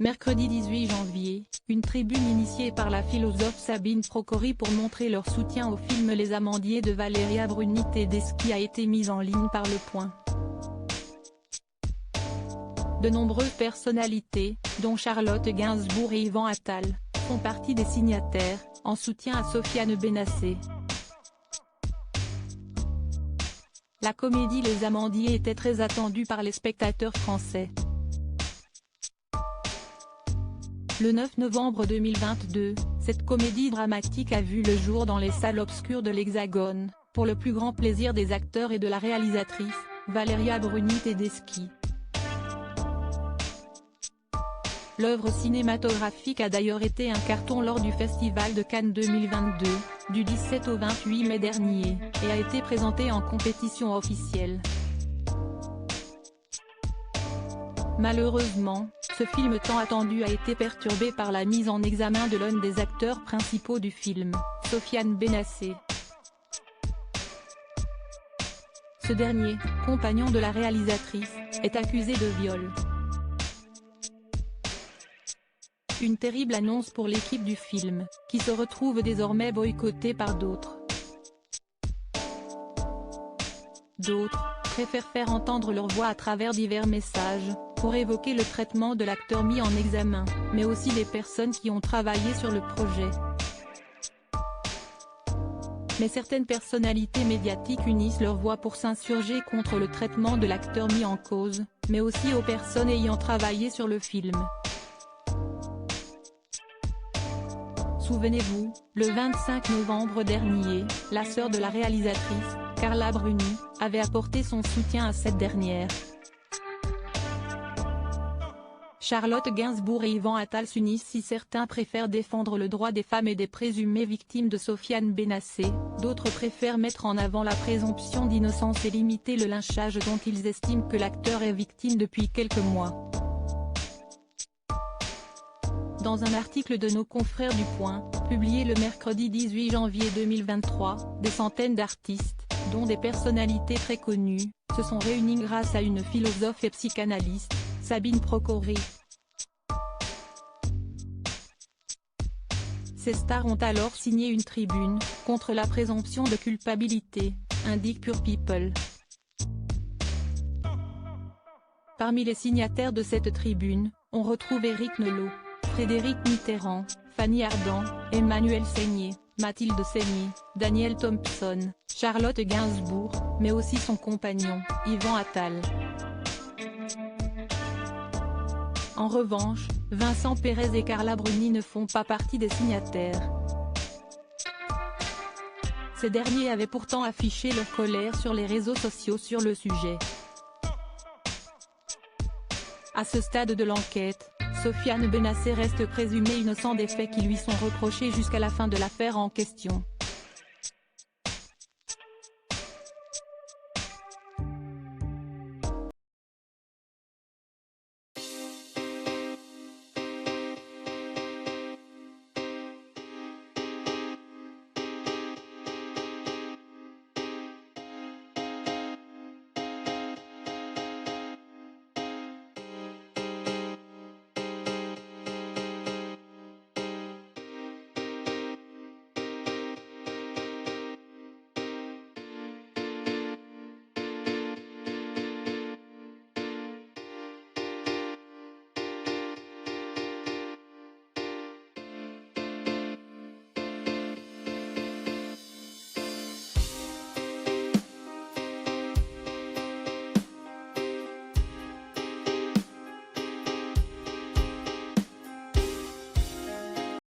Mercredi 18 janvier, une tribune initiée par la philosophe Sabine Procori pour montrer leur soutien au film Les Amandiers de Valeria Bruni Tedeschi a été mise en ligne par Le Point. De nombreuses personnalités, dont Charlotte Gainsbourg et Yvan Attal, font partie des signataires, en soutien à Sofiane Bennacer. La comédie Les Amandiers était très attendue par les spectateurs français. Le 9 novembre 2022, cette comédie dramatique a vu le jour dans les salles obscures de l'Hexagone, pour le plus grand plaisir des acteurs et de la réalisatrice, Valeria Bruni Tedeschi. L'œuvre cinématographique a d'ailleurs été un carton lors du Festival de Cannes 2022, du 17 au 28 mai dernier, et a été présentée en compétition officielle. Malheureusement, ce film tant attendu a été perturbé par la mise en examen de l'un des acteurs principaux du film, Sofiane Bennacer. Ce dernier, compagnon de la réalisatrice, est accusé de viol. Une terrible annonce pour l'équipe du film, qui se retrouve désormais boycottée par d'autres. D'autres préfèrent faire entendre leur voix à travers divers messages, pour évoquer le traitement de l'acteur mis en examen, mais aussi des personnes qui ont travaillé sur le projet. Mais certaines personnalités médiatiques unissent leur voix pour s'insurger contre le traitement de l'acteur mis en cause, mais aussi aux personnes ayant travaillé sur le film. Souvenez-vous, le 25 novembre dernier, la sœur de la réalisatrice, Carla Bruni, avait apporté son soutien à cette dernière. Charlotte Gainsbourg et Yvan Attal s'unissent si certains préfèrent défendre le droit des femmes et des présumées victimes de Sofiane Bennacer, d'autres préfèrent mettre en avant la présomption d'innocence et limiter le lynchage dont ils estiment que l'acteur est victime depuis quelques mois. Dans un article de nos confrères du Point, publié le mercredi 18 janvier 2023, des centaines d'artistes, dont des personnalités très connues, se sont réunis grâce à une philosophe et psychanalyste, Sabine Procori. Ces stars ont alors signé une tribune, contre la présomption de culpabilité, indique Pure People. Parmi les signataires de cette tribune, on retrouve Éric Nolot, Frédéric Mitterrand, Fanny Ardant, Emmanuel Seigner, Mathilde Seigner, Daniel Thompson, Charlotte Gainsbourg, mais aussi son compagnon, Yvan Attal. En revanche, Vincent Pérez et Carla Bruni ne font pas partie des signataires. Ces derniers avaient pourtant affiché leur colère sur les réseaux sociaux sur le sujet. À ce stade de l'enquête, Sofiane Bennacer reste présumé innocent des faits qui lui sont reprochés jusqu'à la fin de l'affaire en question.